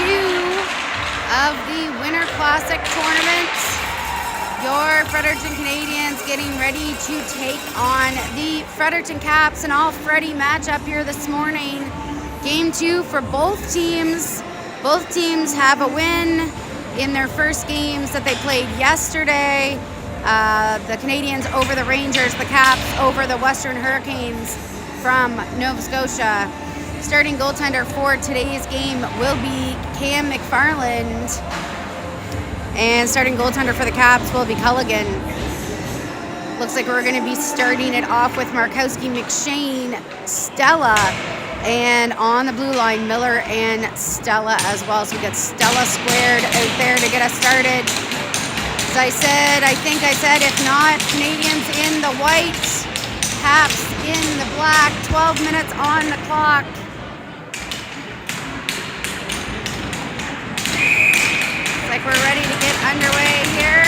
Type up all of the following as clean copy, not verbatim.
2 of the Winter Classic tournament. Your Fredericton Canadiens getting ready to take on the Fredericton Caps, an all-Freddy matchup here this morning. Game 2 for both teams. Both teams have a win in their first games that they played yesterday. The Canadiens over the Rangers, the Caps over the Western Hurricanes from Nova Scotia. Starting goaltender for today's game will be Cam McFarland. And starting goaltender for the Caps will be Culligan. Looks like we're going to be starting it off with Markowski, McShane, Stella, and on the blue line, Miller and Stella as well. So we got Stella squared out there to get us started. As I said, if not, Canadiens in the white, Caps in the black, 12 minutes on the clock. Like we're ready to get underway here.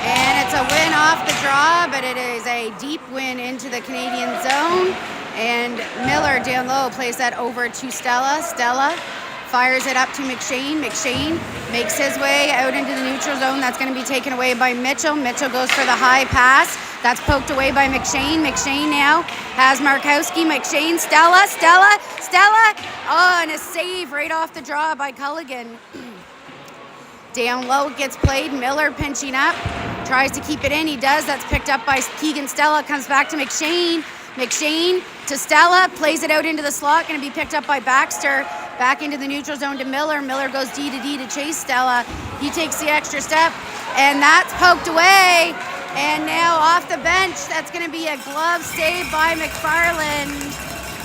And it's a win off the draw, but it is a deep win into the Canadian zone. And Miller down low plays that over to Stella. Stella fires it up to McShane. McShane makes his way out into the neutral zone. That's going to be taken away by Mitchell. Mitchell goes for the high pass. That's poked away by McShane. McShane now has Markowski. McShane, Stella. Oh, and a save right off the draw by Culligan. Down low gets played. Miller pinching up. Tries to keep it in. He does. That's picked up by Keegan. Stella comes back to McShane. McShane to Stella. Plays it out into the slot. Going to be picked up by Baxter. Back into the neutral zone to Miller. Miller goes D to D to chase Stella. He takes the extra step. And that's poked away. And now off the bench, that's going to be a glove save by McFarland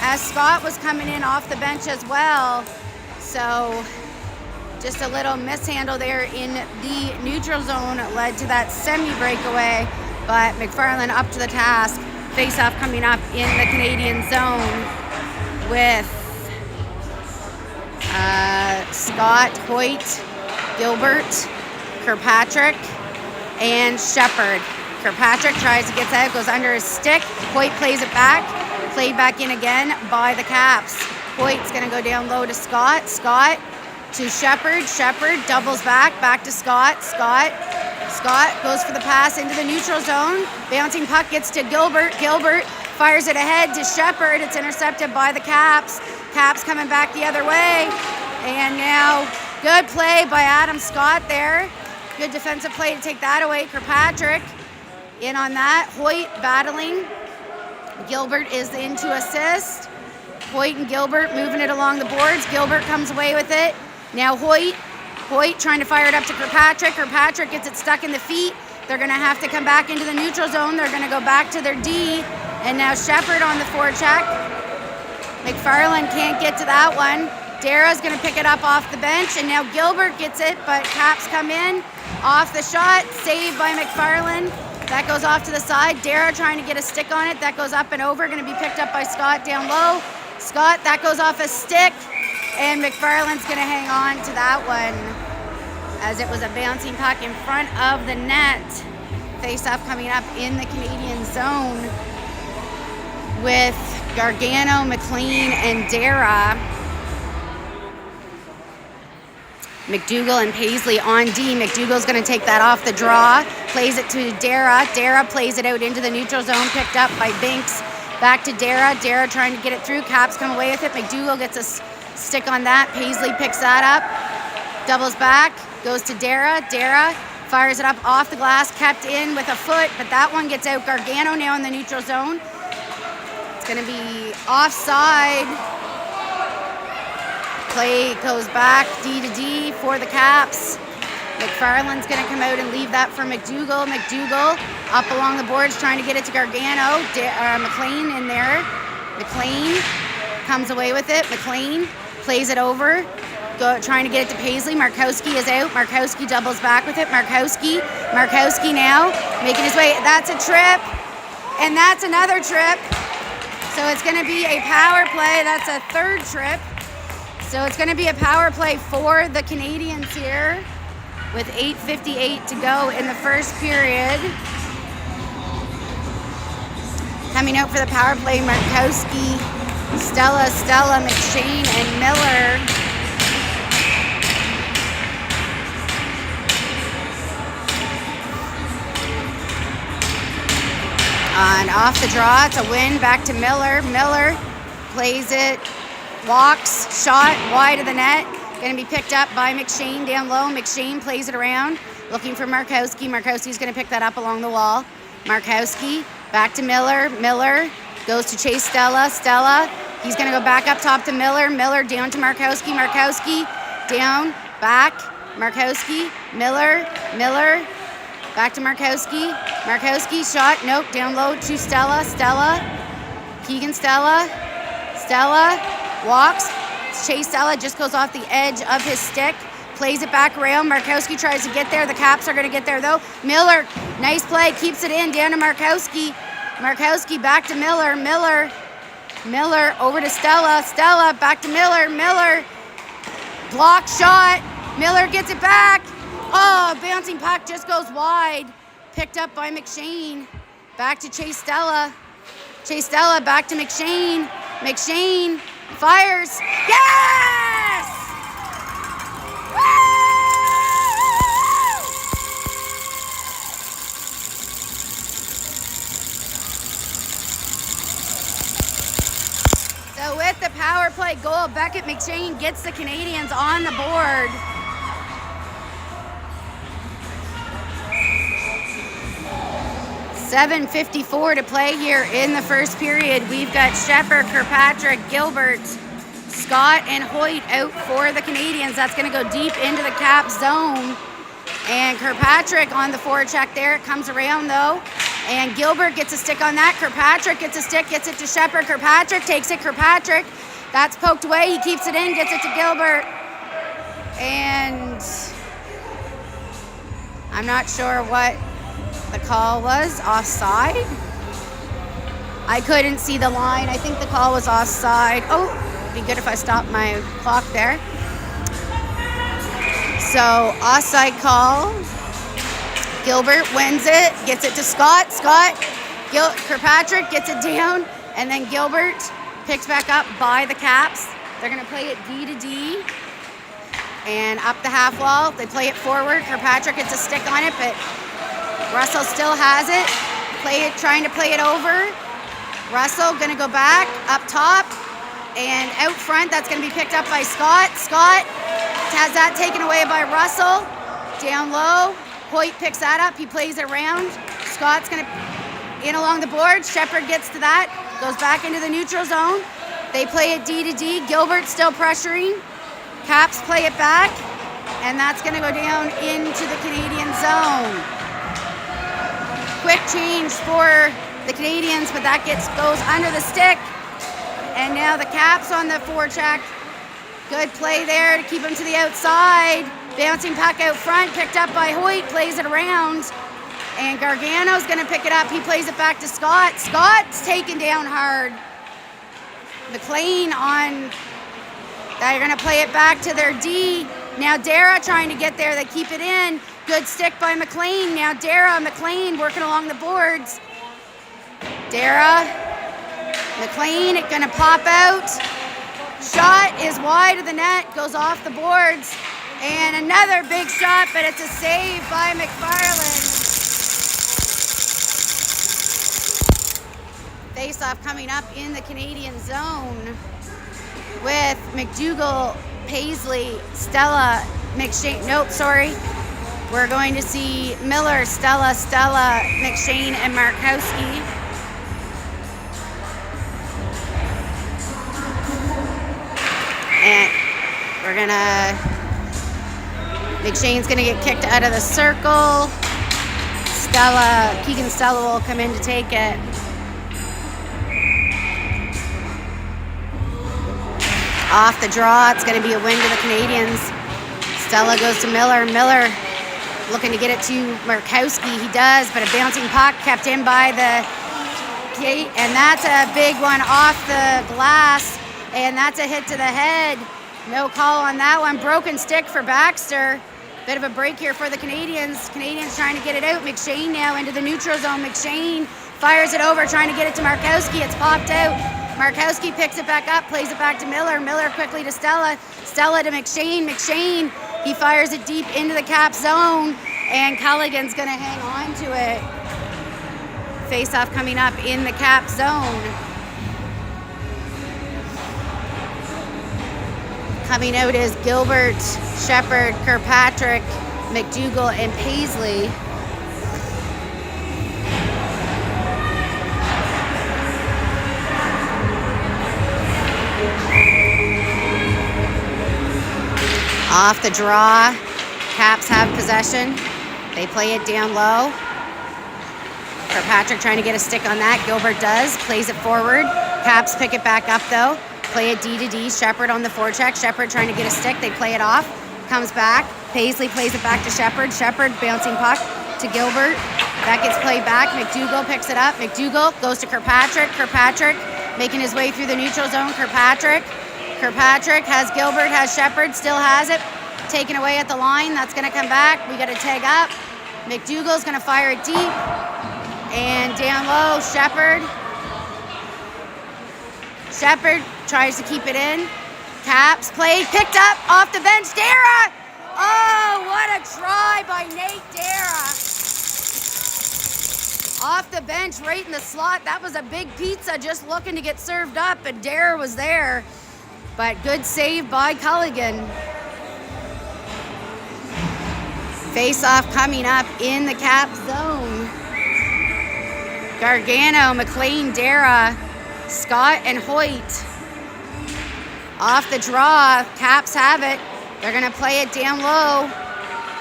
as Scott was coming in off the bench as well. So just a little mishandle there in the neutral zone led to that semi-breakaway. But McFarland up to the task. Face-off coming up in the Canadian zone with Scott, Hoyt, Gilbert, Kirkpatrick, and Shepard. Kirkpatrick tries to get out, goes under his stick. Hoyt plays it back. Played back in again by the Caps. Hoyt's going to go down low to Scott. Scott to Shepard. Shepard doubles back to Scott. Scott goes for the pass into the neutral zone. Bouncing puck gets to Gilbert. Gilbert fires it ahead to Shepard. It's intercepted by the Caps. Caps coming back the other way. And now good play by Adam Scott there. Good defensive play to take that away. Kirkpatrick in on that. Hoyt battling. Gilbert is in to assist. Hoyt and Gilbert moving it along the boards. Gilbert comes away with it. Now Hoyt trying to fire it up to Kirkpatrick. Kirkpatrick gets it stuck in the feet. They're going to have to come back into the neutral zone. They're going to go back to their D. And now Shepard on the forecheck. McFarland can't get to that one. Dara's going to pick it up off the bench, and now Gilbert gets it, but Caps come in. Off the shot, saved by McFarland. That goes off to the side. Dara trying to get a stick on it. That goes up and over, going to be picked up by Scott down low. Scott, that goes off a stick, and McFarland's going to hang on to that one as it was a bouncing puck in front of the net. Face-off coming up in the Canadian zone with Gargano, McLean, and Dara. McDougall and Paisley on D. McDougall's going to take that off the draw. Plays it to Dara. Dara plays it out into the neutral zone. Picked up by Binks. Back to Dara. Dara trying to get it through. Caps come away with it. McDougall gets a stick on that. Paisley picks that up. Doubles back. Goes to Dara. Dara fires it up off the glass. Kept in with a foot, but that one gets out. Gargano now in the neutral zone. It's going to be offside. Play goes back D to D for the Caps. McFarland's going to come out and leave that for McDougall. McDougall up along the boards trying to get it to Gargano. McLean in there. McLean comes away with it. McLean plays it over. Trying to get it to Paisley. Markowski is out. Markowski doubles back with it. Markowski now making his way. That's a trip. And that's another trip. So it's going to be a power play. That's a third trip. So it's going to be a power play for the Canadiens here with 8:58 to go in the first period. Coming out for the power play, Markowski, Stella, McShane, and Miller. And off the draw, it's a win, back to Miller. Miller plays it, walks, shot, wide of the net. Going to be picked up by McShane down low. McShane plays it around, looking for Markowski. Markowski's going to pick that up along the wall. Markowski, back to Miller. Miller goes to chase Stella. Stella, he's going to go back up top to Miller. Miller down to Markowski. Markowski, down, back. Markowski, Miller, back to Markowski. Markowski, shot, nope, down low to Stella. Keegan Stella walks. Chase Stella just goes off the edge of his stick. Plays it back around. Markowski tries to get there. The Caps are going to get there, though. Miller, nice play. Keeps it in. Down to Markowski. Markowski back to Miller. Miller over to Stella. Stella back to Miller. Miller, block shot. Miller gets it back. Oh, bouncing puck just goes wide. Picked up by McShane. Back to Chase Stella. Chase Stella back to McShane. McShane fires. Yes! Woo! So with the power play goal, Beckett McShane gets the Canadiens on the board. $7:54 to play here in the first period. We've got Shepard, Kirkpatrick, Gilbert, Scott, and Hoyt out for the Canadiens. That's going to go deep into the Cap zone. And Kirkpatrick on the forecheck there. It comes around, though. And Gilbert gets a stick on that. Kirkpatrick gets a stick, gets it to Shepard. Kirkpatrick takes it. Kirkpatrick, that's poked away. He keeps it in, gets it to Gilbert. And I'm not sure what the call was. Offside? I couldn't see the line. I think the call was offside. Oh, it'd be good if I stopped my clock there. So, offside call. Gilbert wins it, gets it to Scott. Kirkpatrick gets it down, and then Gilbert picks back up by the Caps. They're going to play it D to D. And up the half wall, they play it forward. Kirkpatrick gets a stick on it, but Russell still has it. Trying to play it over. Russell going to go back up top and out front. That's going to be picked up by Scott. Scott has that taken away by Russell. Down low. Hoyt picks that up. He plays it around. Scott's going to in along the board. Shepard gets to that. Goes back into the neutral zone. They play it D to D. Gilbert still pressuring. Caps play it back. And that's going to go down into the Canadian zone. Quick change for the Canadiens, but that goes under the stick. And now the Caps on the forecheck. Good play there to keep him to the outside. Bouncing puck out front, picked up by Hoyt, plays it around. And Gargano's going to pick it up. He plays it back to Scott. Scott's taken down hard. McLean on, they're going to play it back to their D. Now Dara trying to get there. They keep it in. Good stick by McLean. Now McLean working along the boards. McLean, it's going to pop out. Shot is wide of the net, goes off the boards. And another big shot, but it's a save by McFarland. Face-off coming up in the Canadian zone with McDougall, Paisley, Stella, McShane. Nope, sorry. We're going to see Miller, Stella, McShane, and Markowski. And we're gonna, McShane's gonna get kicked out of the circle. Keegan Stella will come in to take it. Off the draw, it's gonna be a win to the Canadiens. Stella goes to Miller. Miller looking to get it to Markowski. He does, but a bouncing puck kept in by the gate, and that's a big one off the glass, and that's a hit to the head. No call on that one. Broken stick for Baxter. Bit of a break here for the Canadiens. Canadiens trying to get it out. McShane now into the neutral zone. McShane fires it over, trying to get it to Markowski. It's popped out. Markowski picks it back up, plays it back to Miller. Miller quickly to Stella. Stella to McShane. McShane, he fires it deep into the Cap zone, and Culligan's going to hang on to it. Face-off coming up in the Cap zone. Coming out is Gilbert, Shepherd, Kirkpatrick, McDougall, and Paisley. Off the draw, Caps have possession. They play it down low. Kirkpatrick trying to get a stick on that. Gilbert does, plays it forward. Caps pick it back up though. Play it D to D. Shepherd on the forecheck. Shepherd trying to get a stick. They play it off. Comes back. Paisley plays it back to Shepherd. Shepherd bouncing puck to Gilbert. That gets played back. McDougall picks it up. McDougall goes to Kirkpatrick. Kirkpatrick making his way through the neutral zone. Kirkpatrick has Gilbert, has Shepherd, still has it. Taken away at the line. That's going to come back. We got to tag up. McDougall's going to fire it deep. And down low, Shepherd tries to keep it in. Caps played, picked up off the bench. Dara! Oh, what a try by Nate Dara. Off the bench, right in the slot. That was a big pizza just looking to get served up, and Dara was there. But good save by Culligan. Face-off coming up in the Cap zone. Gargano, McLean, Dara, Scott, and Hoyt. Off the draw, Caps have it. They're going to play it down low.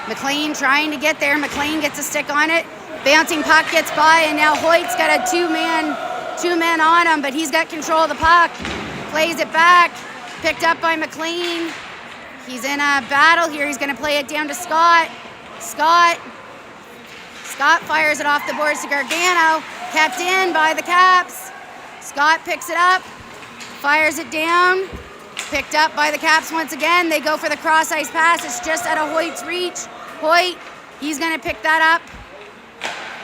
McLean trying to get there. McLean gets a stick on it. Bouncing puck gets by, and now Hoyt's got a two men on him, but he's got control of the puck. Plays it back. Picked up by McLean. He's in a battle here. He's going to play it down to Scott. Scott fires it off the boards to Gargano. Kept in by the Caps. Scott picks it up. Fires it down. Picked up by the Caps once again. They go for the cross-ice pass. It's just out of Hoyt's reach. Hoyt, he's going to pick that up.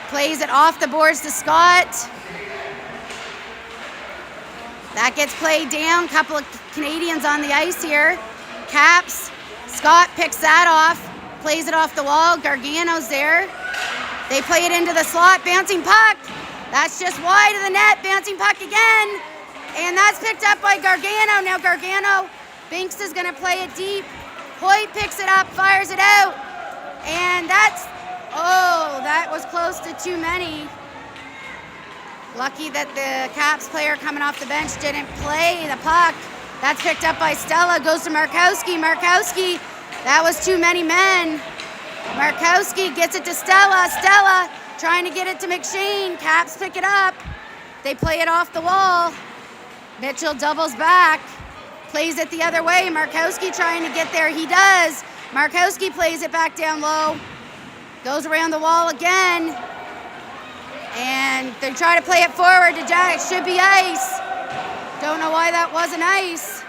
Plays it off the boards to Scott. That gets played down. Couple of Canadians on the ice here. Caps. Scott picks that off. Plays it off the wall. Gargano's there. They play it into the slot. Bouncing puck. That's just wide of the net. Bouncing puck again. And that's picked up by Gargano. Now Gargano, Binks is going to play it deep. Hoyt picks it up, fires it out. And that was close to too many. Lucky that the Caps player coming off the bench didn't play the puck. That's picked up by Stella, goes to Markowski. Markowski, that was too many men. Markowski gets it to Stella. Stella trying to get it to McShane. Caps pick it up. They play it off the wall. Mitchell doubles back. Plays it the other way. Markowski trying to get there. He does. Markowski plays it back down low. Goes around the wall again. And they try to play it forward to Jack. It should be ice. Don't know why that wasn't ice.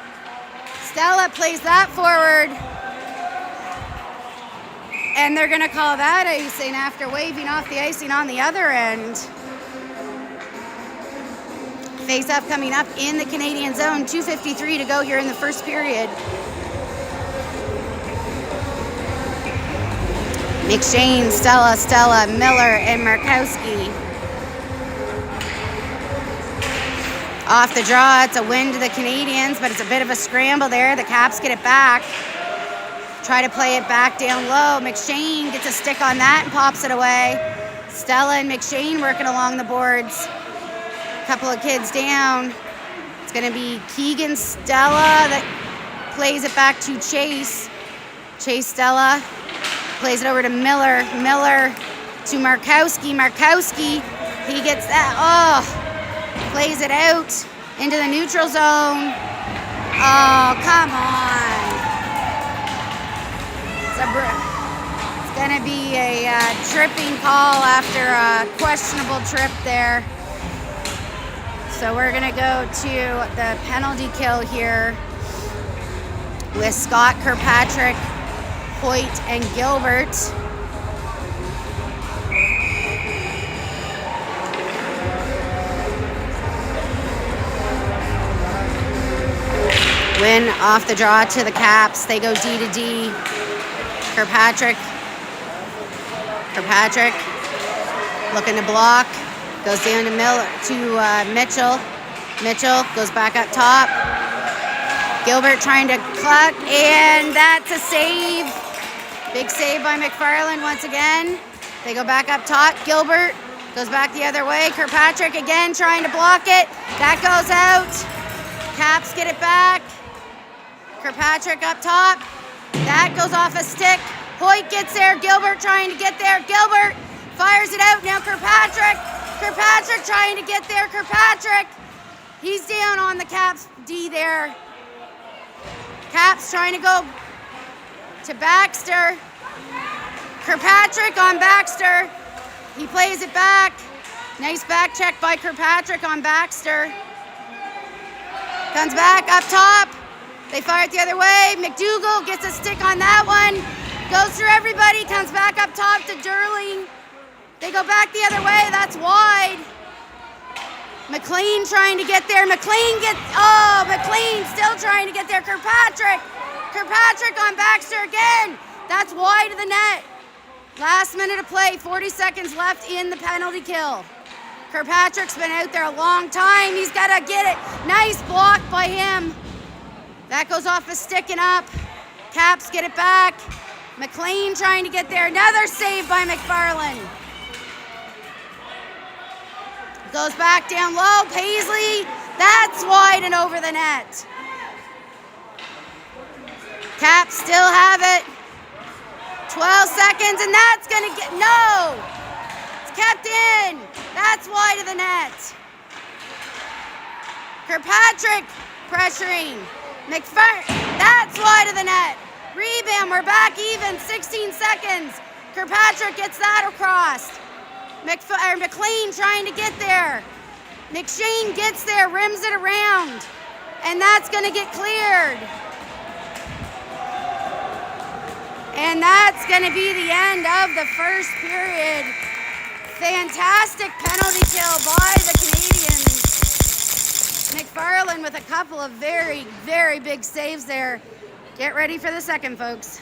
Stella plays that forward. And they're going to call that icing after waving off the icing on the other end. Face-off coming up in the Canadian zone. 2:53 to go here in the first period. McShane, Stella, Miller, and Markowski. Off the draw, it's a win to the Canadiens, but it's a bit of a scramble there. The Caps get it back. Try to play it back down low. McShane gets a stick on that and pops it away. Stella and McShane working along the boards. A couple of kids down. It's going to be Keegan Stella that plays it back to Chase. Chase Stella plays it over to Miller. Miller to Markowski. Markowski, he gets that. Plays it out into the neutral zone. Oh, come on. It's going to be a tripping call after a questionable trip there. So we're going to go to the penalty kill here with Scott, Kirkpatrick, Hoyt, and Gilbert. Win off the draw to the Caps. They go D to D. Kirkpatrick looking to block. Goes down to Mitchell. Mitchell goes back up top. Gilbert trying to cluck, and that's a save. Big save by McFarland once again. They go back up top. Gilbert goes back the other way. Kirkpatrick again trying to block it. That goes out. Caps get it back. Kirkpatrick up top. That goes off a stick. Hoyt gets there. Gilbert trying to get there. Gilbert fires it out. Now Kirkpatrick. Kirkpatrick trying to get there. Kirkpatrick. He's down on the Caps D there. Caps trying to go to Baxter. Kirkpatrick on Baxter. He plays it back. Nice back check by Kirkpatrick on Baxter. Comes back up top. They fire it the other way. McDougall gets a stick on that one. Goes through everybody. Comes back up top to Durling. They go back the other way. That's wide. McLean trying to get there. McLean still trying to get there. Kirkpatrick on Baxter again. That's wide of the net. Last minute of play, 40 seconds left in the penalty kill. Kirkpatrick's been out there a long time. He's got to get it. Nice block by him. That goes off a stick and up. Caps get it back. McLean trying to get there. Another save by McFarland. Goes back down low. Paisley. That's wide and over the net. Caps still have it. 12 seconds, and that's going to get, no! It's kept in. That's wide of the net. Kirkpatrick pressuring. That's wide of the net. Rebound, we're back even, 16 seconds. Kirkpatrick gets that across. McLean trying to get there. McShane gets there, rims it around. And that's going to get cleared. And that's going to be the end of the first period. Fantastic penalty kill by the Canadiens. McFarland with a couple of very, very big saves there. Get ready for the second, folks.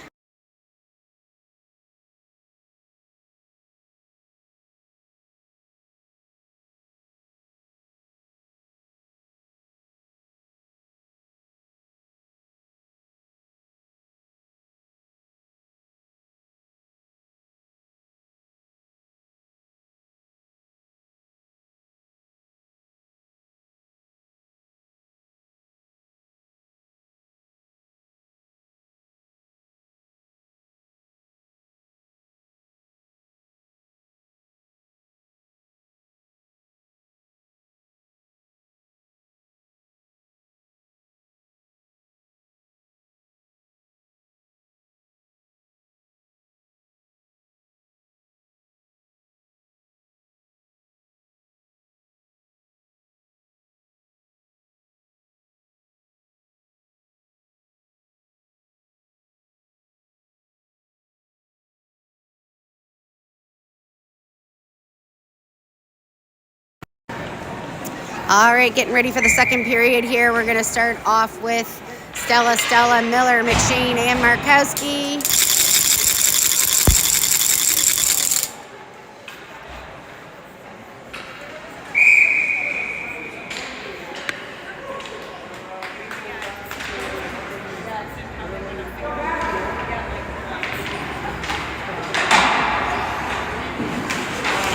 All right, getting ready for the second period here. We're going to start off with Stella, Miller, McShane, and Markowski.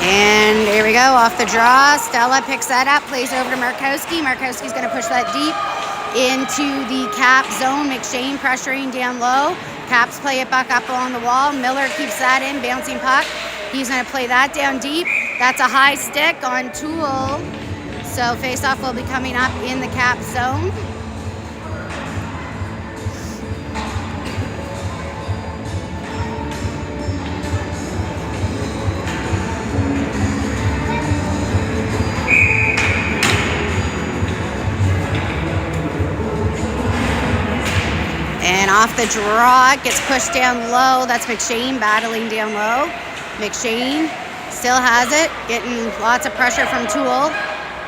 And there we go, off the draw. Stella picks that up, plays over to Markowski. Markowski's going to push that deep into the Cap zone. McShane pressuring down low. Caps play it back up along the wall. Miller keeps that in, bouncing puck. He's going to play that down deep. That's a high stick on Toole. So face-off will be coming up in the Cap zone. And off the draw, it gets pushed down low. That's McShane battling down low. McShane still has it, getting lots of pressure from Toole.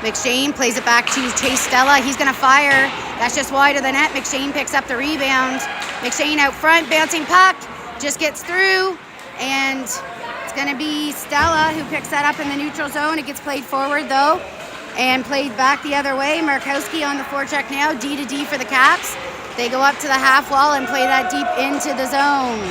McShane plays it back to Chase Stella. He's going to fire. That's just wide of the net. McShane picks up the rebound. McShane out front, bouncing puck, just gets through, and it's going to be Stella who picks that up in the neutral zone. It gets played forward, though, and played back the other way. Markowski on the forecheck now, D to D for the Caps. They go up to the half wall and play that deep into the zone.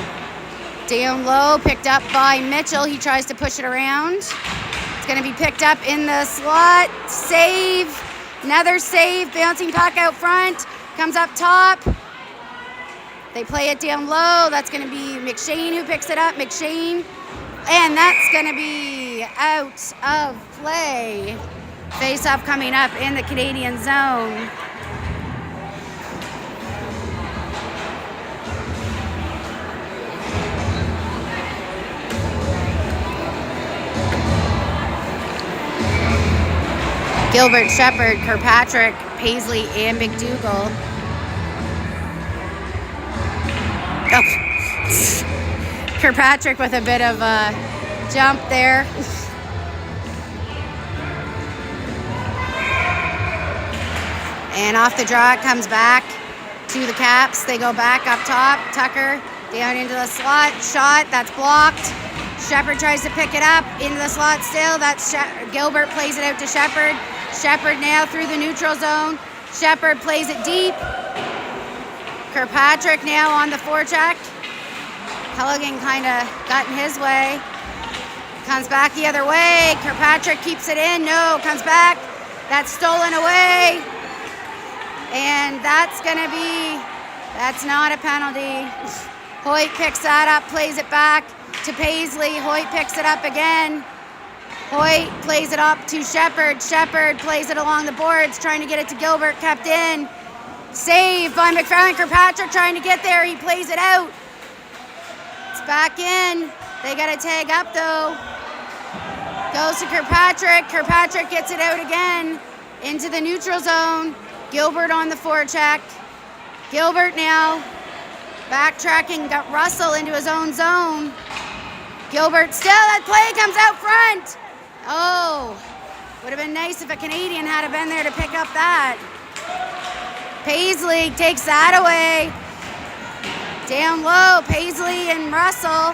Down low, picked up by Mitchell. He tries to push it around. It's going to be picked up in the slot. Save. Another save. Bouncing puck out front. Comes up top. They play it down low. That's going to be McShane who picks it up. McShane. And that's going to be out of play. Face-off coming up in the Canadian zone. Gilbert, Shepard, Kirkpatrick, Paisley, and McDougall. Oh. Kirkpatrick with a bit of a jump there. And off the draw, it comes back to the Caps. They go back up top. Tucker down into the slot. Shot, that's blocked. Shepard tries to pick it up into the slot still. That's Gilbert plays it out to Shepard. Shepard now through the neutral zone. Shepard plays it deep. Kirkpatrick now on the forecheck. Pelican kind of got in his way. Comes back the other way. Kirkpatrick keeps it in. No, comes back. That's stolen away. And that's not a penalty. Hoyt picks that up, plays it back to Paisley. Hoyt picks it up again. Hoyt plays it up to Shepard. Shepard plays it along the boards, trying to get it to Gilbert, kept in. Saved by McFarland. Kirkpatrick trying to get there. He plays it out. It's back in. They got to tag up, though. Goes to Kirkpatrick. Kirkpatrick gets it out again into the neutral zone. Gilbert on the forecheck. Gilbert now backtracking, got Russell into his own zone. Gilbert still, that play comes out front. Oh, would have been nice if a Canadian had been there to pick up that. Paisley takes that away. Down low, Paisley and Russell.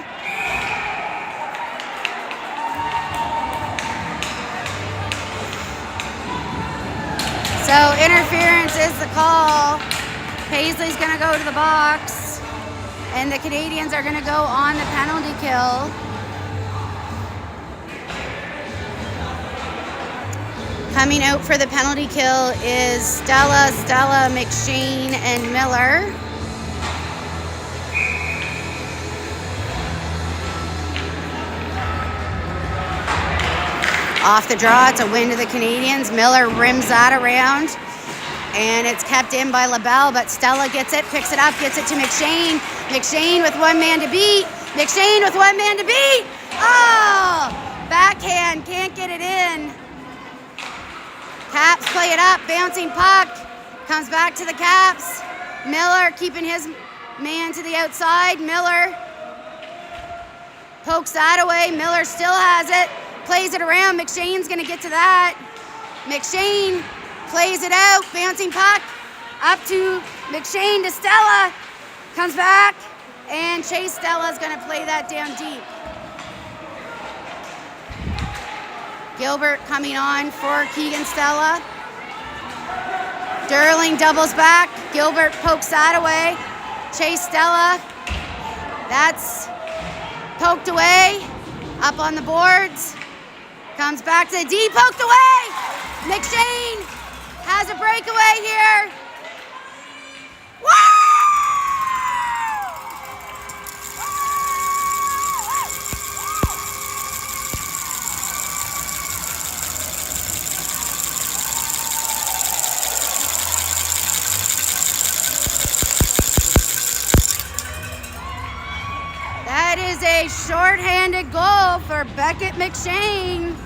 So interference is the call. Paisley's gonna go to the box, and the Canadiens are gonna go on the penalty kill. Coming out for the penalty kill is Stella, McShane, and Miller. Off the draw, it's a win to the Canadiens. Miller rims that around, and it's kept in by LaBelle, but Stella gets it, picks it up, gets it to McShane. McShane with one man to beat. McShane with one man to beat. Oh, backhand, can't get it in. Caps play it up, bouncing puck. Comes back to the Caps. Miller keeping his man to the outside. Miller pokes that away. Miller still has it. Plays it around. McShane's going to get to that. McShane plays it out. Bouncing puck up to McShane to Stella. Comes back. And Chase Stella's going to play that down deep. Gilbert coming on for Keegan Stella. Durling doubles back. Gilbert pokes that away. Chase Stella. That's poked away. Up on the boards. Comes back to the D. Poked away. McShane has a breakaway here. Woo! That is a shorthanded goal for Beckett McShane.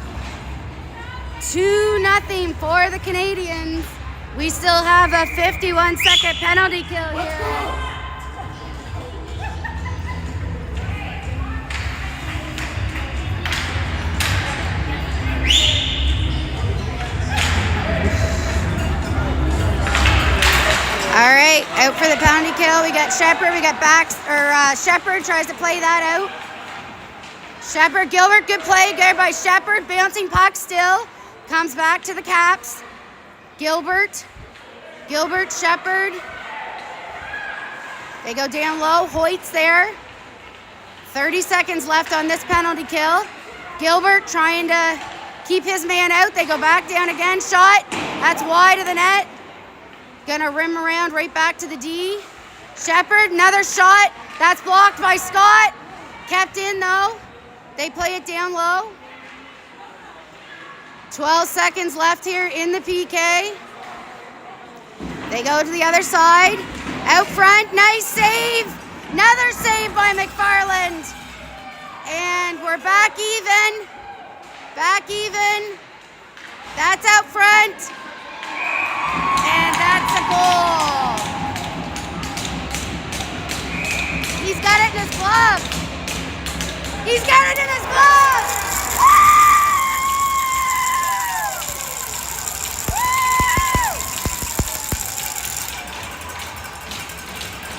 2-0 for the Canadiens. We still have a 51-second penalty kill here. Okay, out for the penalty kill. We got Shepard. We got Shepard tries to play that out. Shepard, Gilbert, good play. Good by Shepard. Bouncing puck still. Comes back to the Caps. Gilbert, Shepard. They go down low. Hoyt's there. 30 seconds left on this penalty kill. Gilbert trying to keep his man out. They go back down again. Shot. That's wide of the net. Gonna rim around right back to the D. Shepard, another shot. That's blocked by Scott. Kept in though. They play it down low. 12 seconds left here in the PK. They go to the other side. Out front, nice save. Another save by McFarland. And we're back even. Back even. That's out front. And that's a goal. He's got it in his glove. He's got it in his glove.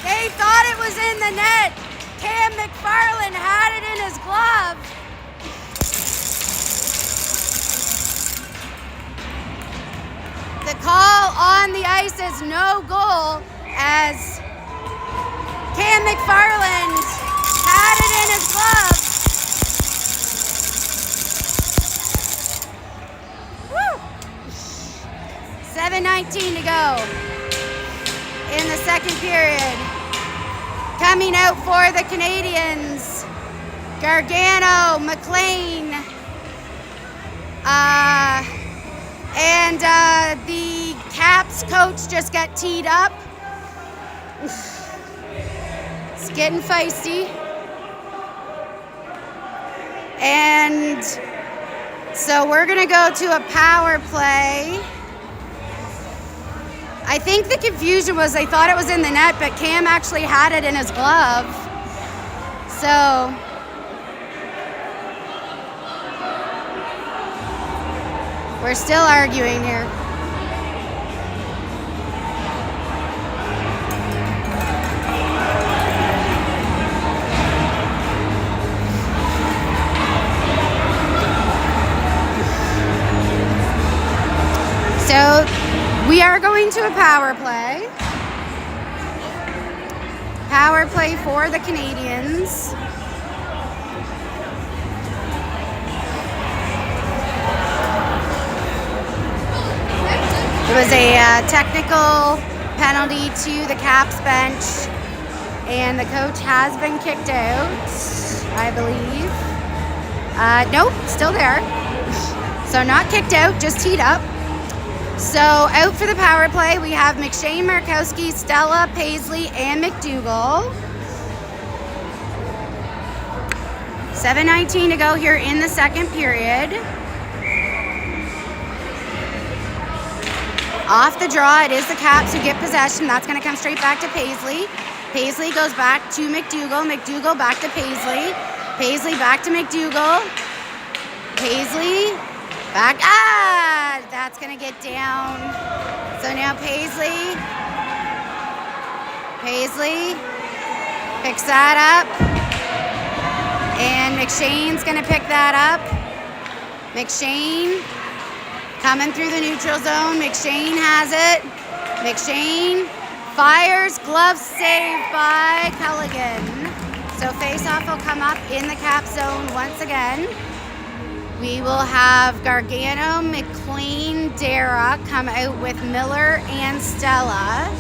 They thought it was in the net. Cam McFarland had it in his glove. The call on the ice is no goal as Cam McFarland had it in his glove. Woo! 7:19 to go in the second period. Coming out for the Canadiens, Gargano, McLean, and the Caps coach just got teed up. It's getting feisty. And so we're gonna go to a power play. I think the confusion was they thought it was in the net, but Cam actually had it in his glove. So we're still arguing here. So we are going to a power play. Power play for the Canadiens. It was a technical penalty to the Caps bench, and the coach has been kicked out, I believe. Nope, still there. So not kicked out, just teed up. So out for the power play, we have McShane, Markowski, Stella, Paisley, and McDougall. 7:19 to go here in the second period. Off the draw, it is the Caps who get possession. That's going to come straight back to Paisley. Paisley goes back to McDougall. McDougall back to Paisley. Paisley back to McDougall. Paisley back. That's going to get down. So now Paisley picks that up. And McShane's going to pick that up. McShane coming through the neutral zone. McShane has it. McShane fires. Glove saved by Culligan. So face-off will come up in the Cap zone once again. We will have Gargano, McLean, Dara come out with Miller and Stella.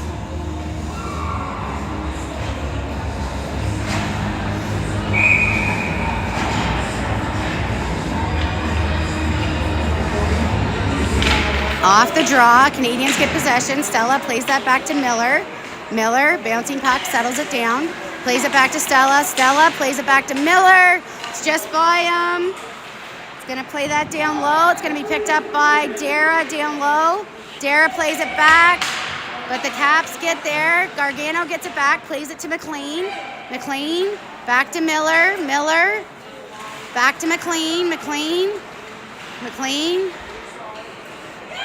Off the draw, Canadiens get possession. Stella plays that back to Miller. Miller, bouncing puck, settles it down. Plays it back to Stella. Stella plays it back to Miller. It's just by him. Gonna play that down low. It's gonna be picked up by Dara down low. Dara plays it back, but the Caps get there. Gargano gets it back, plays it to McLean. McLean, back to Miller. Miller, back to McLean. McLean,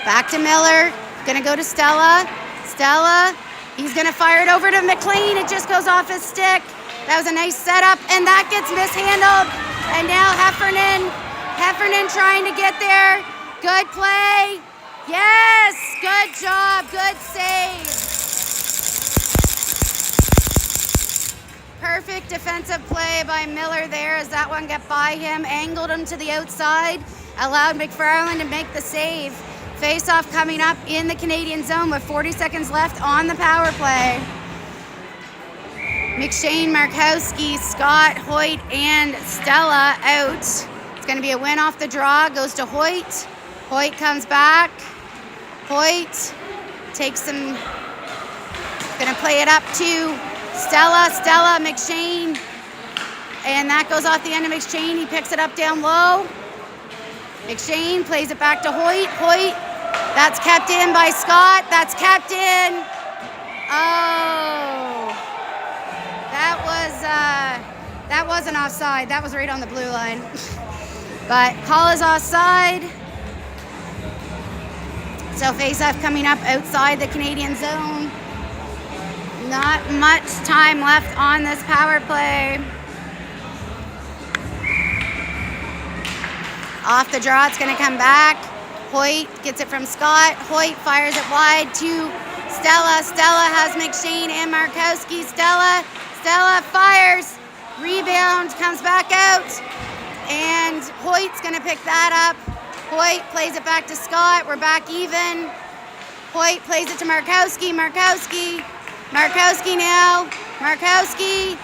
back to Miller. Gonna go to Stella. Stella He's going to fire it over to McLean. It just goes off his stick. That was a nice setup, and that gets mishandled. And now Heffernan trying to get there. Good play. Yes, good job, good save. Perfect defensive play by Miller there as that one got by him, angled him to the outside, allowed McFarland to make the save. Face-off coming up in the Canadian zone with 40 seconds left on the power play. McShane, Markowski, Scott, Hoyt, and Stella out. It's going to be a win off the draw. Goes to Hoyt. Hoyt comes back. Hoyt takes some. Going to play it up to Stella. Stella, McShane. And that goes off the end of McShane. He picks it up down low. McShane plays it back to Hoyt. Hoyt. That's kept in by Scott. That's kept in. Oh. That wasn't offside. That was right on the blue line. But call is offside. So face-off coming up outside the Canadian zone. Not much time left on this power play. Off the draw, it's going to come back. Hoyt gets it from Scott. Hoyt fires it wide to Stella. Stella has McShane and Markowski. Stella fires. Rebound, comes back out. And Hoyt's going to pick that up. Hoyt plays it back to Scott. We're back even. Hoyt plays it to Markowski. Markowski now. Markowski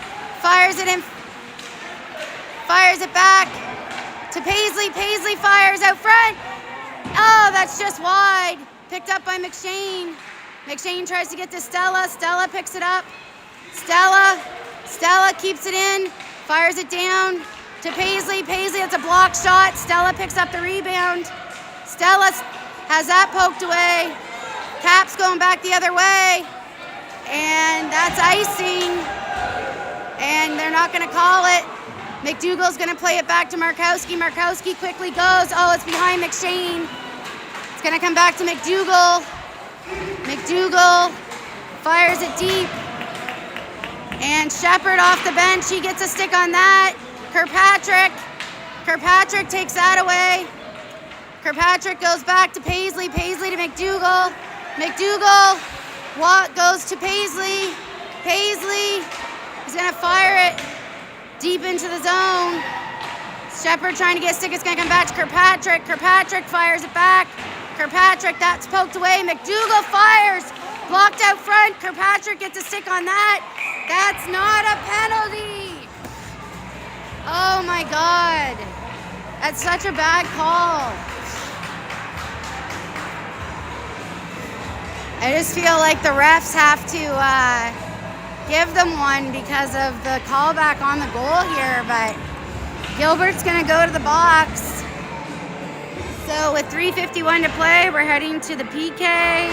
fires it in. Fires it back to Paisley. Paisley fires out front. Oh, that's just wide. Picked up by McShane. McShane tries to get to Stella. Stella picks it up. Stella keeps it in. Fires it down to Paisley. Paisley, it's a block shot. Stella picks up the rebound. Stella has that poked away. Caps going back the other way. And that's icing. And they're not going to call it. McDougall's going to play it back to Markowski. Markowski quickly goes. Oh, it's behind McShane. It's going to come back to McDougall. McDougall fires it deep. And Shepard off the bench. He gets a stick on that. Kirkpatrick takes that away. Kirkpatrick goes back to Paisley. Paisley to McDougall. McDougall goes to Paisley. Paisley is going to fire it deep into the zone. Shepard trying to get a stick. It's going to come back to Kirkpatrick. Kirkpatrick fires it back. Kirkpatrick, that's poked away. McDougall fires. Blocked out front. Kirkpatrick gets a stick on that. That's not a penalty. Oh my God. That's such a bad call. I just feel like the refs have to give them one because of the callback on the goal here, but Gilbert's gonna go to the box. So with 3:51 to play, we're heading to the PK.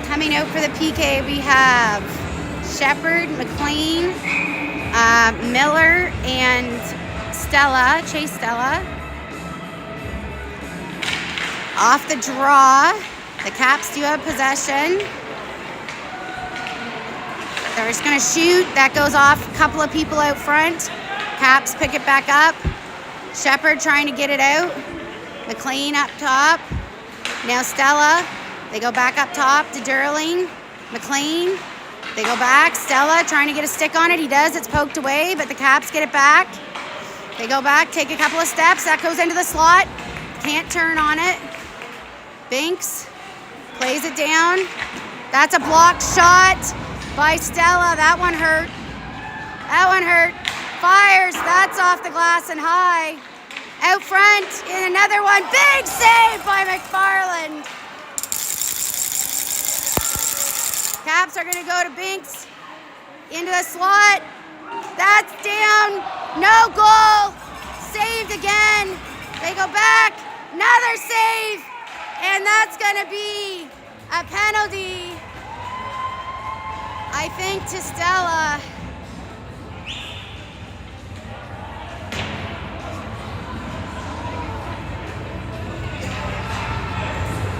Coming out for the PK, we have Shepard, McLean, Miller, and Chase Stella. Off the draw, the Caps do have possession. They're just going to shoot. That goes off a couple of people out front. Caps pick it back up. Shepard trying to get it out. McLean up top. Now Stella. They go back up top to Durling. McLean. They go back. Stella trying to get a stick on it. He does. It's poked away, but the Caps get it back. They go back, take a couple of steps. That goes into the slot. Can't turn on it. Binks plays it down. That's a blocked shot by Stella. That one hurt. That one hurt. Fires. That's off the glass and high. Out front in another one. Big save by McFarland. Caps are going to go to Binks. Into the slot. That's down. No goal. Saved again. They go back. Another save. And that's going to be a penalty, I think, to Stella.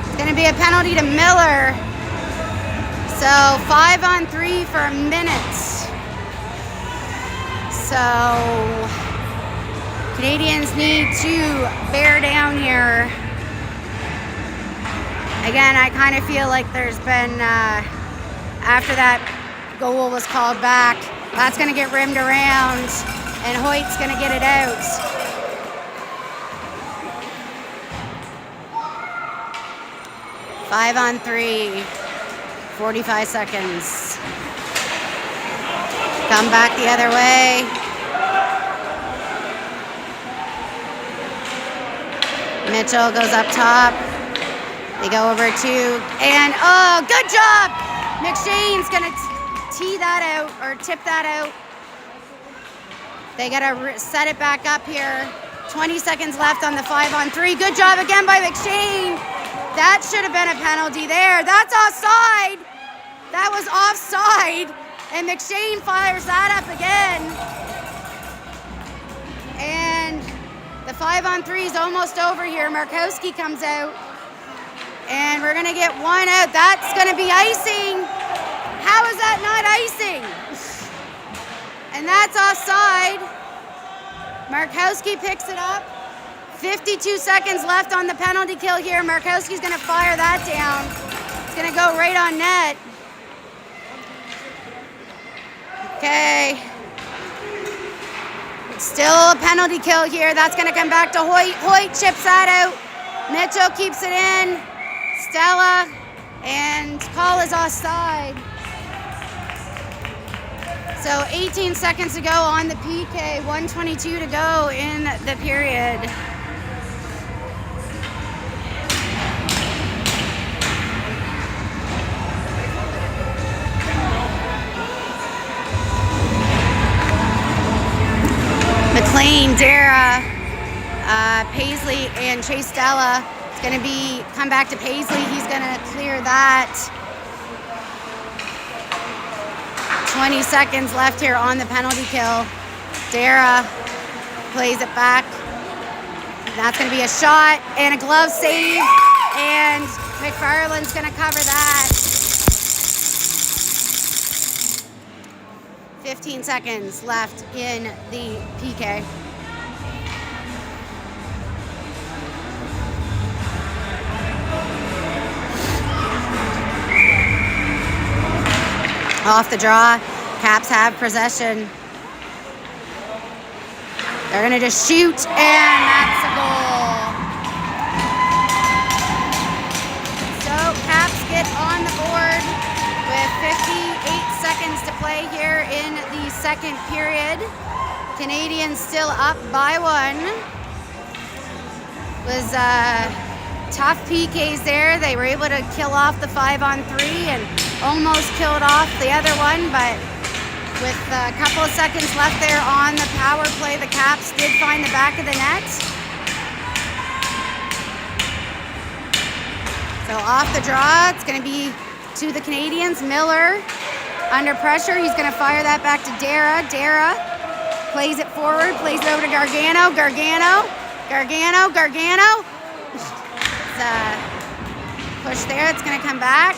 It's going going to be a penalty to Miller. So 5-on-3 for a minute. So Canadiens need to bear down here. Again, I kind of feel like there's been, after that goal was called back, that's going to get rimmed around, and Hoyt's going to get it out. Five on 3, 45 seconds. Come back the other way. Mitchell goes up top. They go over 2, and oh, good job! McShane's gonna tee that out, or tip that out. They gotta set it back up here. 20 seconds left on the 5-on-3. Good job again by McShane. That should have been a penalty there. That's offside. That was offside, and McShane fires that up again. And the 5-on-3 is almost over here. Markowski comes out. And we're going to get one out. That's going to be icing. How is that not icing? And that's offside. Markowski picks it up. 52 seconds left on the penalty kill here. Markowski's going to fire that down. It's going to go right on net. Okay. Still a penalty kill here. That's going to come back to Hoyt. Hoyt chips that out. Mitchell keeps it in. Stella, and call is offside. So 18 seconds to go on the PK, 1:22 to go in the period. McLean, Dara, Paisley, and Chase Stella. Going to come back to Paisley. He's going to clear that. 20 seconds left here on the penalty kill. Dara plays it back. That's going to be a shot and a glove save, and McFarland's going to cover that. 15 seconds left in the PK. Off the draw, Caps have possession. They're gonna just shoot, and that's a goal. So Caps get on the board with 58 seconds to play here in the second period. Canadiens still up by 1. Was tough PKs there. They were able to kill off the 5-on-3 and almost killed off the other one, but with a couple of seconds left there on the power play, the Caps did find the back of the net. So off the draw, it's going to be to the Canadiens. Miller under pressure. He's going to fire that back to Dara. Dara plays it forward, plays it over to Gargano. Gargano. Push there. It's going to come back.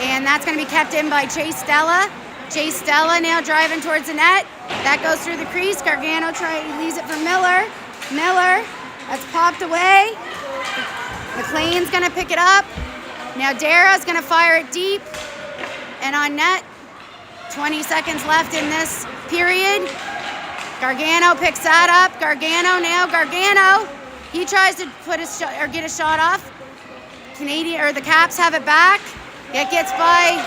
And that's going to be kept in by Chase Stella. Chase Stella now driving towards the net. That goes through the crease. Gargano leaves it for Miller. Miller, that's popped away. McLean's going to pick it up. Now Dara's going to fire it deep. And on net, 20 seconds left in this period. Gargano picks that up. Gargano. He tries to put a shot or get a shot off. The Caps have it back. It gets by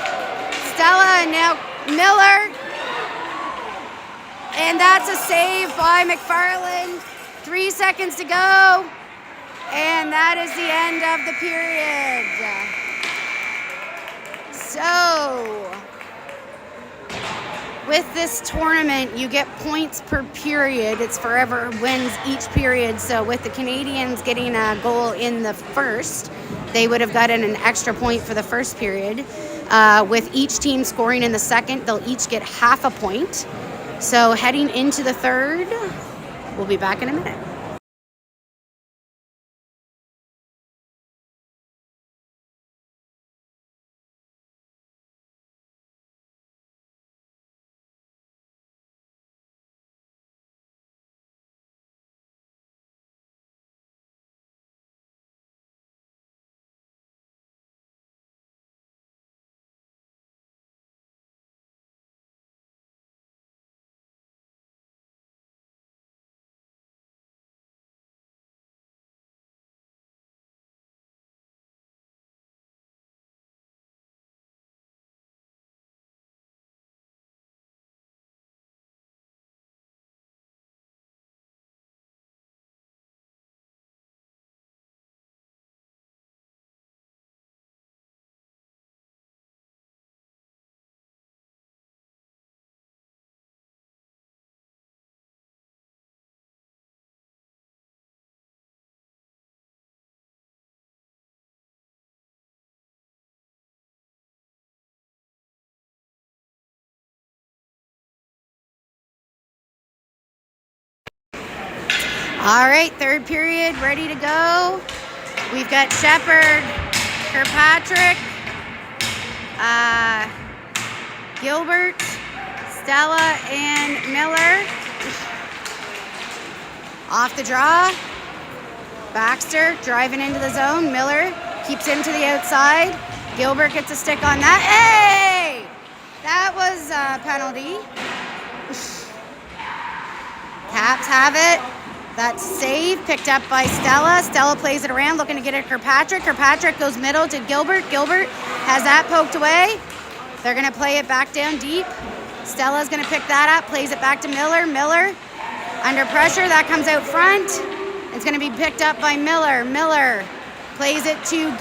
Stella, and now Miller. And that's a save by McFarland. 3 seconds to go. And that is the end of the period. So, with this tournament, you get points per period. It's forever wins each period. So with the Canadiens getting a goal in the first, they would have gotten an extra point for the first period. With each team scoring in the second, they'll each get half a point. So heading into the third, we'll be back in a minute. All right, third period, ready to go. We've got Shepard, Kirkpatrick, Gilbert, Stella, and Miller. Off the draw. Baxter driving into the zone. Miller keeps him to the outside. Gilbert gets a stick on that. Hey! That was a penalty. Caps have it. That's save, picked up by Stella. Stella plays it around, looking to get it to Kirkpatrick. Kirkpatrick goes middle to Gilbert. Gilbert has that poked away. They're going to play it back down deep. Stella's going to pick that up, plays it back to Miller. Miller under pressure, that comes out front. It's going to be picked up by Miller. Miller plays it to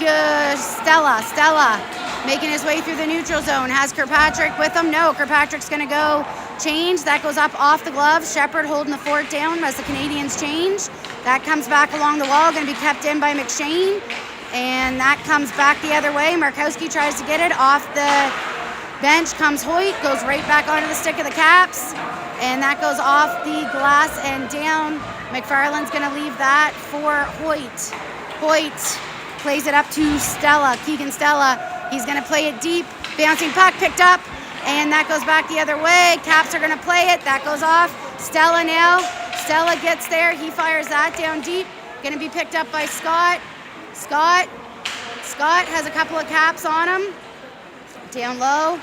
Stella. Stella making his way through the neutral zone. Has Kirkpatrick with him? No, Kirkpatrick's going to go change. That goes up off the glove. Shepard holding the fort down as the Canadiens change. That comes back along the wall, going to be kept in by McShane. And that comes back the other way. Markowski tries to get it off the bench. Comes Hoyt, goes right back onto the stick of the Caps. And that goes off the glass and down. McFarland's going to leave that for Hoyt. Hoyt plays it up to Stella. Keegan Stella. He's going to play it deep. Bouncing puck picked up. And that goes back the other way. Caps are going to play it. That goes off. Stella now. Stella gets there. He fires that down deep. Going to be picked up by Scott. Scott has a couple of Caps on him. Down low.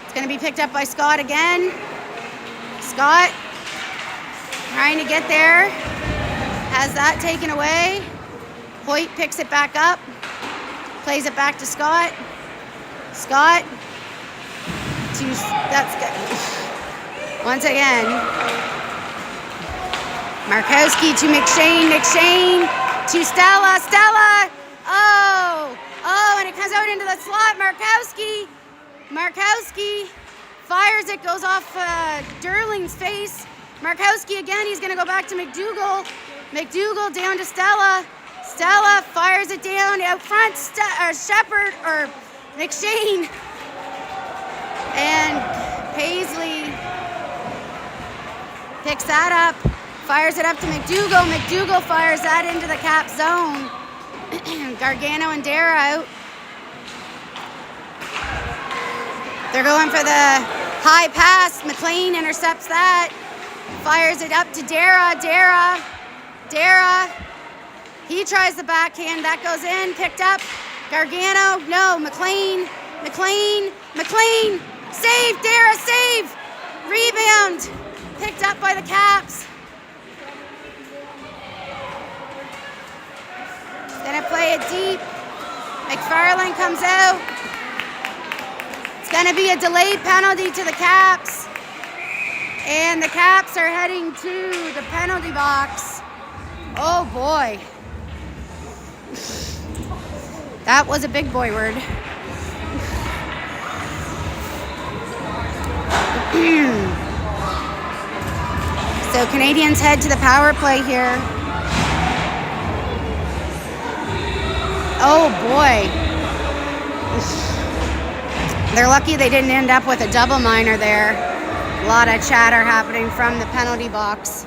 It's going to be picked up by Scott again. Scott trying to get there. Has that taken away. Hoyt picks it back up. Plays it back to Scott. Scott. That's good. Once again. Markowski to McShane. McShane to Stella. Stella. Oh, and it comes out into the slot. Markowski fires it. Goes off Derling's face. Markowski again. He's going to go back to McDougall. McDougall down to Stella. Stella fires it down out front. Shepard or McShane. And Paisley picks that up, fires it up to McDougall. McDougall fires that into the Cap zone. Gargano and Dara out. They're going for the high pass. McLean intercepts that. Fires it up to Dara. Dara. He tries the backhand. That goes in. Picked up. Gargano. No. McLean. Save. Dara. Save. Rebound. Picked up by the Caps. Gonna play it deep. McFarland comes out. It's gonna be a delayed penalty to the Caps. And the Caps are heading to the penalty box. Oh boy. That was a big boy word. So Canadiens head to the power play here. Oh boy. They're lucky they didn't end up with a double minor there. A lot of chatter happening from the penalty box.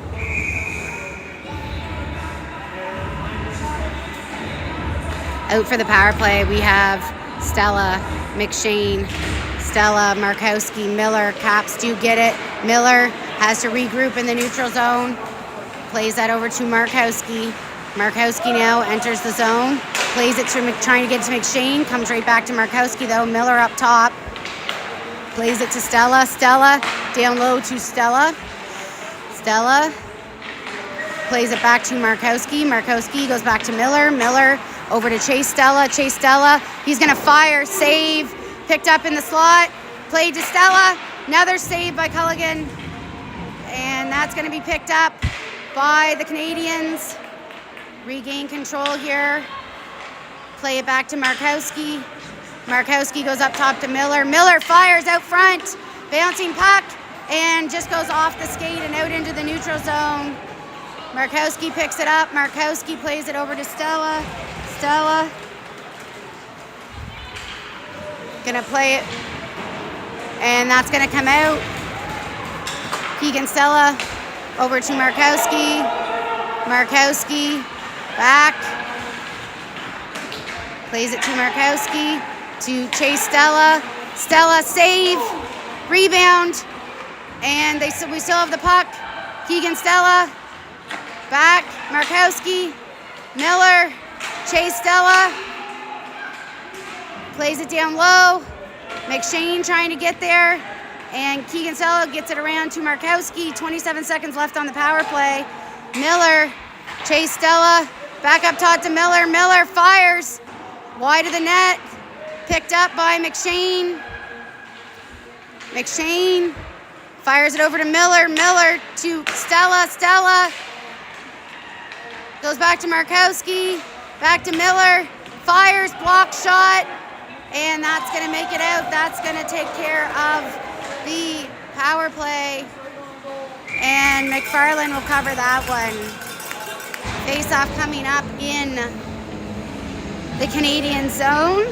Out for the power play, we have Stella, McShane, Stella, Markowski, Miller. Caps do get it. Miller has to regroup in the neutral zone. Plays that over to Markowski. Markowski now enters the zone. Plays it to trying to get to McShane. Comes right back to Markowski though. Miller up top. Plays it to Stella. Stella down low to Stella. Stella plays it back to Markowski. Markowski goes back to Miller. Miller over to Chase Stella. Chase Stella. He's going to fire. Save. Picked up in the slot. Played to Stella. Another save by Culligan. And that's going to be picked up by the Canadiens. Regain control here. Play it back to Markowski. Markowski goes up top to Miller. Miller fires out front. Bouncing puck. And just goes off the skate and out into the neutral zone. Markowski picks it up. Markowski plays it over to Stella. Stella. Gonna play it. And that's gonna come out. Keegan Stella over to Markowski. Markowski, back. Plays it to Markowski, to Chase Stella. Stella, save, rebound, and we still have the puck. Keegan Stella, back, Markowski, Miller, Chase Stella, plays it down low. McShane trying to get there, and Keegan Stella gets it around to Markowski. 27 seconds left on the power play. Miller, Chase Stella, back up top to Miller. Miller fires wide of the net, picked up by McShane. McShane fires it over to Miller. Miller to Stella. Stella goes back to Markowski, back to Miller, fires, block shot, and that's going to make it out. That's going to take care of the power play, and McFarland will cover that one. Face-off coming up in the Canadian zone.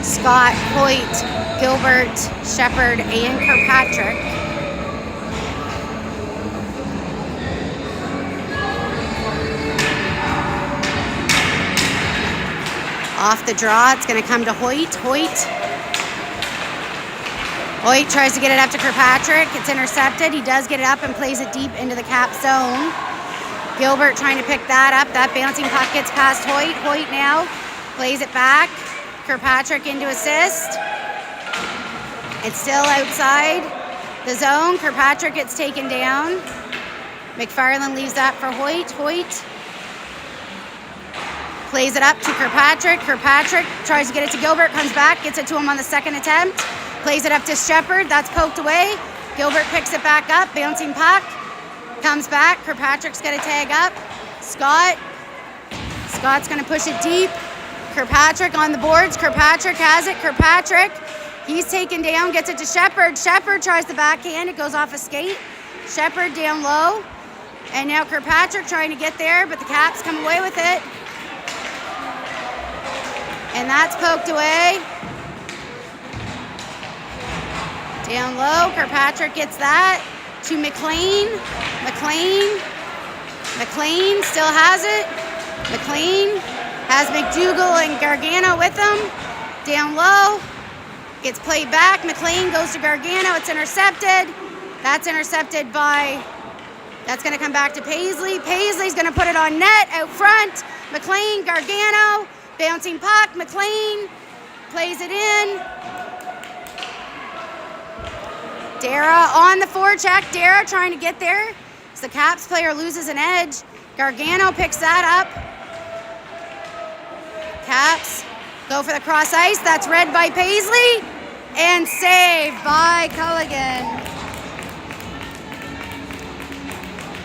Scott, Hoyt, Gilbert, Shepard, and Kirkpatrick. Off the draw, it's going to come to Hoyt. Hoyt tries to get it up to Kirkpatrick. It's intercepted. He does get it up and plays it deep into the cap zone. Gilbert trying to pick that up. That bouncing puck gets past Hoyt. Hoyt now plays it back. Kirkpatrick into assist. It's still outside the zone. Kirkpatrick gets taken down. McFarland leaves that for Hoyt. Hoyt plays it up to Kirkpatrick. Kirkpatrick tries to get it to Gilbert, comes back, gets it to him on the second attempt. Plays it up to Shepard. That's poked away. Gilbert picks it back up. Bouncing puck. Comes back. Kirkpatrick's going to tag up. Scott's going to push it deep. Kirkpatrick on the boards. Kirkpatrick has it. Kirkpatrick, he's taken down, gets it to Shepard. Shepard tries the backhand. It goes off a skate. Shepard down low. And now Kirkpatrick trying to get there, but the Caps come away with it. And that's poked away. Down low, Kirkpatrick gets that to McLean. McLean still has it. McLean has McDougall and Gargano with him. Down low, gets played back. McLean goes to Gargano. It's intercepted. That's intercepted by, that's going to come back to Paisley. Paisley's going to put it on net out front. McLean, Gargano, bouncing puck. McLean plays it in. Dara on the forecheck. Dara trying to get there. So the Caps player loses an edge. Gargano picks that up. Caps go for the cross ice. That's read by Paisley. And saved by Culligan.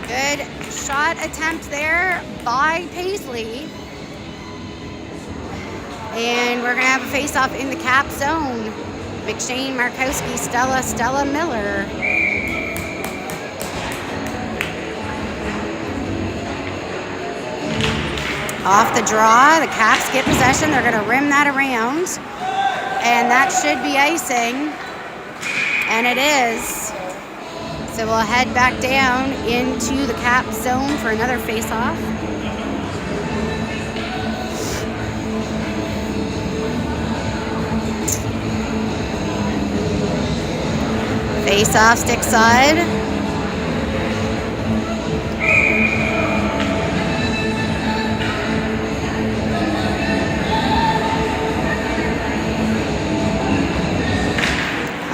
Good shot attempt there by Paisley. And we're going to have a face-off in the Cap zone. McShane, Markowski, Stella, Miller. Off the draw, the Caps get possession. They're going to rim that around. And that should be icing. And it is. So we'll head back down into the Cap zone for another face-off. Face-off, stick side.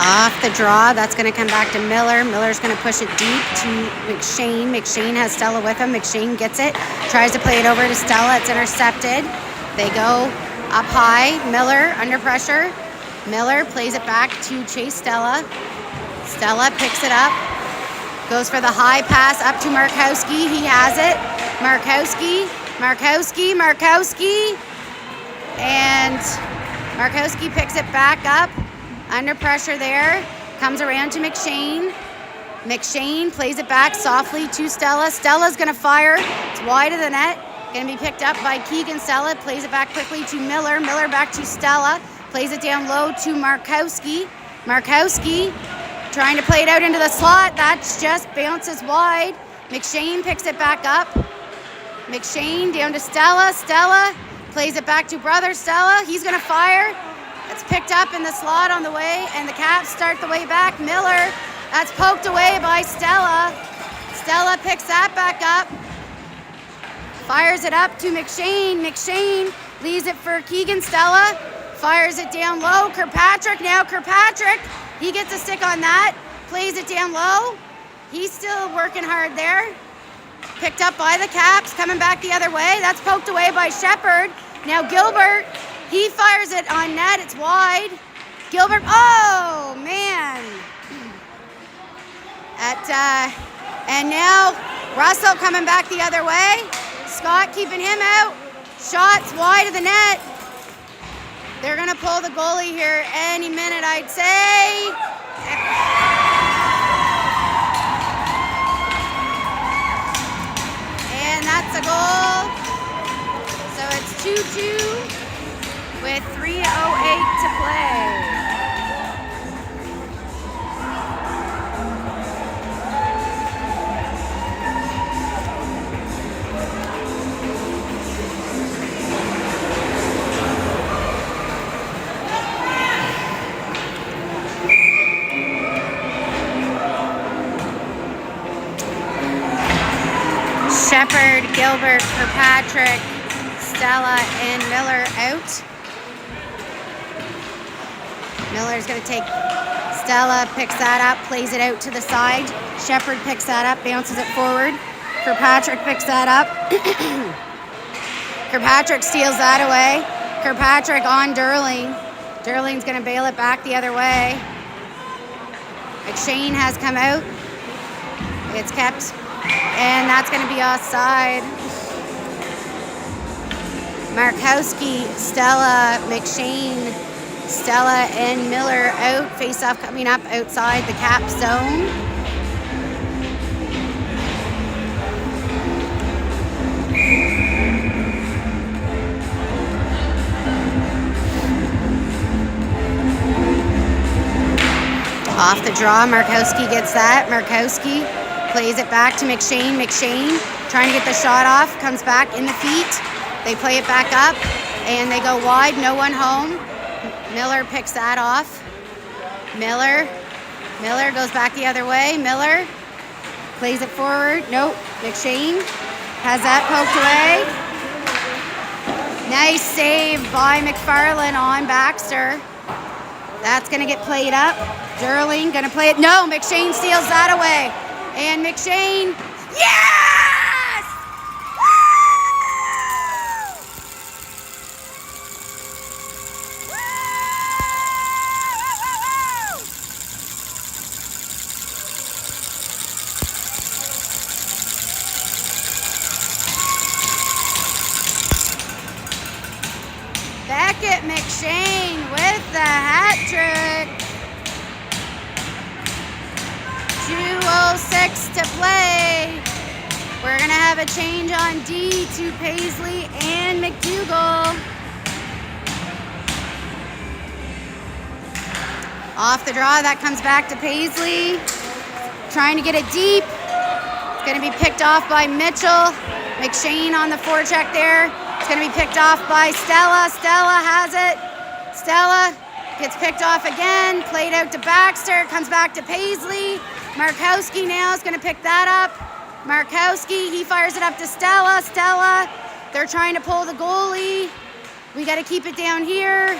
Off the draw, that's going to come back to Miller. Miller's going to push it deep to McShane. McShane has Stella with him. McShane gets it, tries to play it over to Stella. It's intercepted. They go up high. Miller under pressure. Miller plays it back to Chase Stella. Stella picks it up, goes for the high pass up to Markowski. He has it. Markowski. And Markowski picks it back up. Under pressure there. Comes around to McShane. McShane plays it back softly to Stella. Stella's going to fire. It's wide of the net. Going to be picked up by Keegan Stella. Plays it back quickly to Miller. Miller back to Stella. Plays it down low to Markowski. Markowski Trying to play it out into the slot. That just bounces wide. McShane picks it back up. McShane down to Stella. Stella plays it back to brother Stella. He's going to fire. It's picked up in the slot on the way, and the Caps start the way back. Miller, that's poked away by Stella. Stella picks that back up. Fires it up to McShane. McShane leaves it for Keegan. Stella fires it down low. Kirkpatrick, now Kirkpatrick. He gets a stick on that. Plays it down low. He's still working hard there. Picked up by the Caps, coming back the other way. That's poked away by Shepherd. Now Gilbert, he fires it on net. It's wide. Gilbert, oh, man. And now Russell coming back the other way. Scott keeping him out. Shots wide of the net. They're going to pull the goalie here any minute, I'd say. And that's a goal. So it's 2-2 with 3:08 to play. Shepherd, Gilbert, Kirkpatrick, Stella, and Miller out. Miller's going to take Stella, picks that up, plays it out to the side. Shepherd picks that up, bounces it forward. Kirkpatrick picks that up. Kirkpatrick steals that away. Kirkpatrick on Durling. Durling's going to bail it back the other way. McShane has come out. It's kept. And that's going to be offside. Markowski, Stella, McShane, Stella, and Miller out. Face-off coming up outside the Cap zone. Off the draw, Markowski gets that. Markowski plays it back to McShane. McShane trying to get the shot off. Comes back in the feet. They play it back up. And they go wide. No one home. Miller picks that off. Miller goes back the other way. Miller plays it forward. Nope. McShane has that poked away. Nice save by McFarland on Baxter. That's going to get played up. Durling going to play it. No, McShane steals that away. And McShane, yes! Woo! Beckett McShane with the hat trick. 2:06 to play. We're going to have a change on D to Paisley and McDougall. Off the draw, that comes back to Paisley. Trying to get it deep. It's going to be picked off by Mitchell. McShane on the forecheck there. It's going to be picked off by Stella. Stella has it. Stella gets picked off again. Played out to Baxter. Comes back to Paisley. Markowski now is going to pick that up. Markowski, he fires it up to Stella. Stella, they're trying to pull the goalie. We got to keep it down here.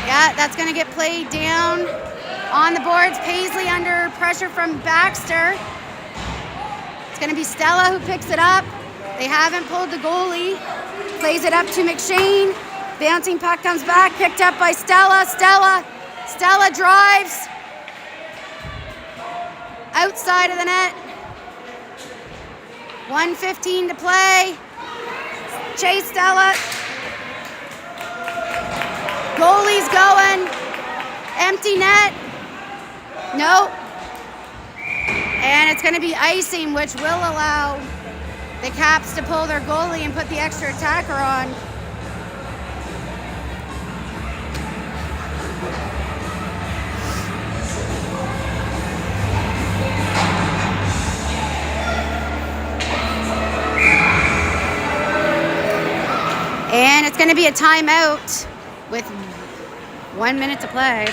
Yeah, that's going to get played down on the boards. Paisley under pressure from Baxter. It's going to be Stella who picks it up. They haven't pulled the goalie. Plays it up to McShane. Bouncing puck comes back, picked up by Stella. Stella drives outside of the net. 1:15 to play. Chase Stella. Goalie's going. Empty net. Nope. And it's going to be icing, which will allow the Caps to pull their goalie and put the extra attacker on. And it's going to be a timeout with 1 minute to play.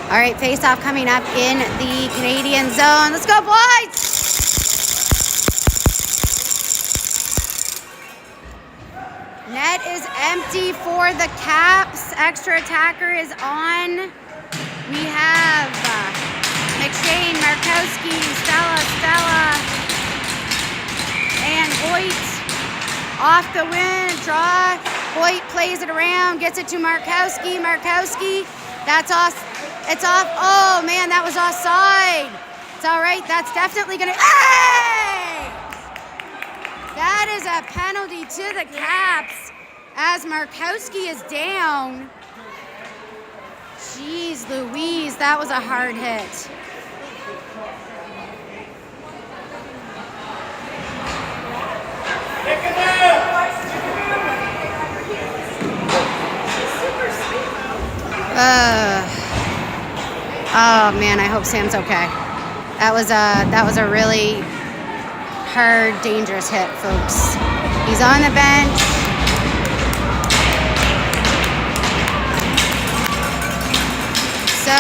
All right, face-off coming up in the Canadian zone. Let's go, boys! Net is empty for the Caps. Extra attacker is on. We have McShane, Markowski, Stella, and Hoyt off the win. Draw. Hoyt plays it around, gets it to Markowski. That's off. It's off. Oh, man, that was offside. It's all right. That's definitely going to... Hey! That is a penalty to the Caps as Markowski is down. Jeez Louise, that was a hard hit. Oh man, I hope Sam's okay. That was a really hard, dangerous hit, folks. He's on the bench. So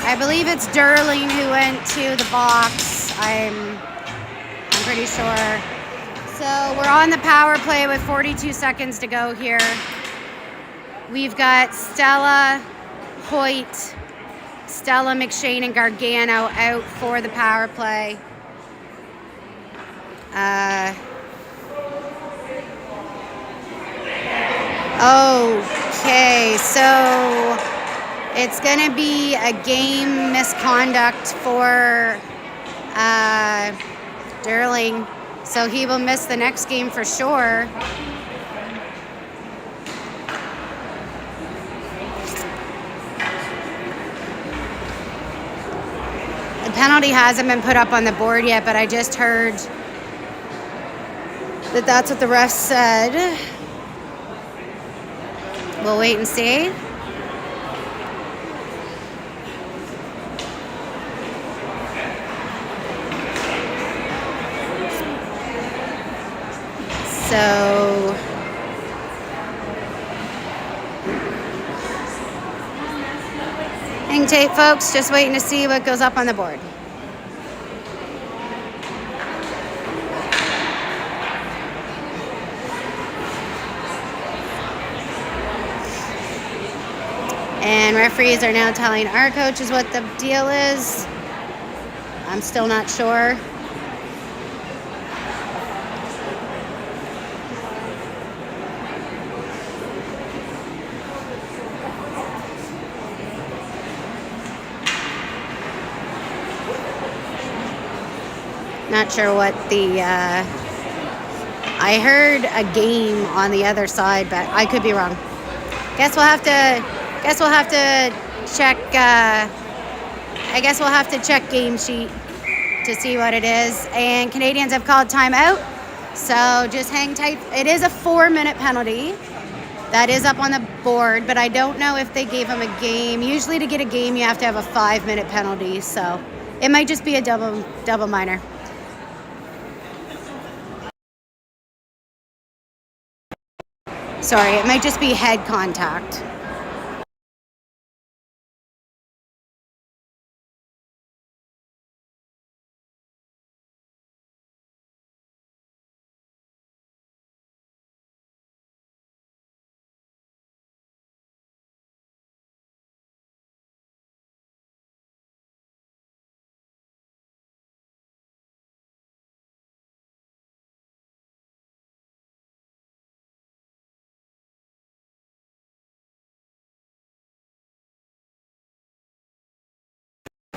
I believe it's Durling who went to the box. I'm pretty sure. So we're on the power play with 42 seconds to go here. We've got Stella, Hoyt, Stella, McShane, and Gargano out for the power play. Okay, so it's going to be a game misconduct for Durling, so he will miss the next game for sure. The penalty hasn't been put up on the board yet, but I just heard that that's what the ref said. We'll wait and see. So hang tight, folks. Just waiting to see what goes up on the board. And referees are now telling our coaches what the deal is. I'm still not sure. Not sure what the... I heard a game on the other side, but I could be wrong. Guess we'll have to check. I guess we'll have to check game sheet to see what it is. And Canadiens have called timeout, so just hang tight. It is a 4-minute penalty. That is up on the board, but I don't know if they gave him a game. Usually, to get a game, you have to have a 5-minute penalty, so it might just be a double minor. Sorry, it might just be head contact.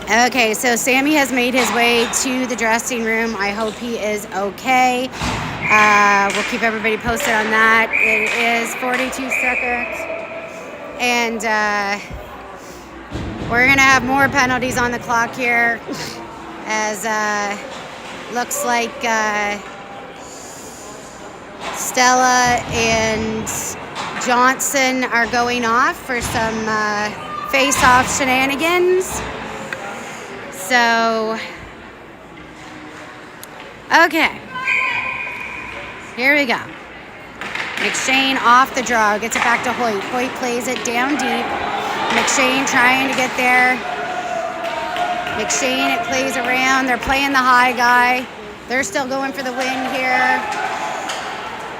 Okay, so Sammy has made his way to the dressing room. I hope he is okay. We'll keep everybody posted on that. It is 42 seconds. And we're going to have more penalties on the clock here. As looks like Stella and Johnson are going off for some face-off shenanigans. So, okay, here we go. McShane off the draw, gets it back to Hoyt. Hoyt plays it down deep. McShane trying to get there. McShane, it plays around. They're playing the high guy. They're still going for the win here.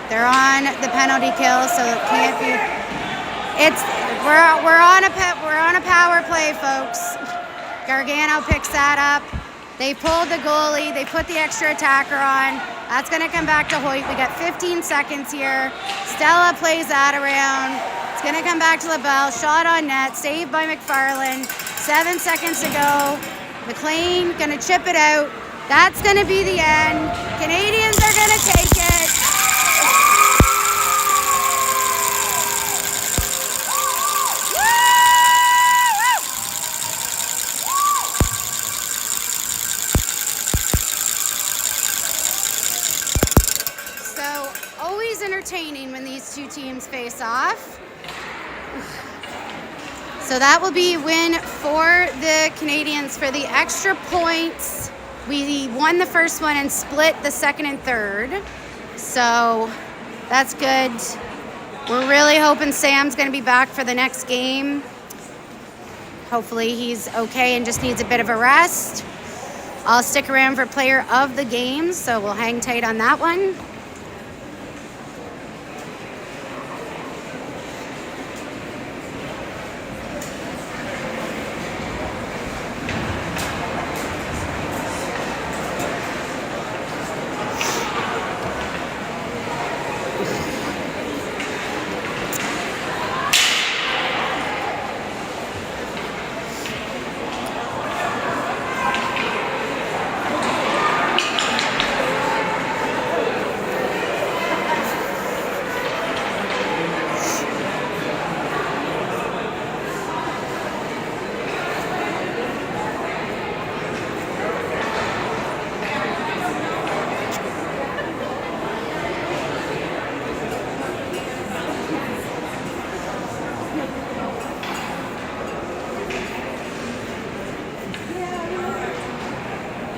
They're on the penalty kill, so it can't be. We're on a power play, folks. Gargano picks that up. They pulled the goalie. They put the extra attacker on. That's going to come back to Hoyt. We got 15 seconds here. Stella plays that around. It's going to come back to LaBelle. Shot on net. Saved by McFarland. 7 seconds to go. McLean going to chip it out. That's going to be the end. Canadiens are going to take it. Always entertaining when these two teams face off. So that will be a win for the Canadiens for the extra points. We won the first one and split the second and third. So that's good. We're really hoping Sam's going to be back for the next game. Hopefully he's okay and just needs a bit of a rest. I'll stick around for player of the game, so we'll hang tight on that one.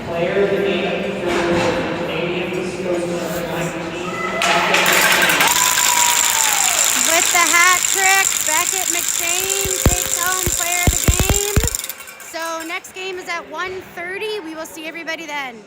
Player of the game for the Canadiens goes to number 19. With the hat trick, Beckett McShane takes home player of the game. So next game is at 1:30. We will see everybody then.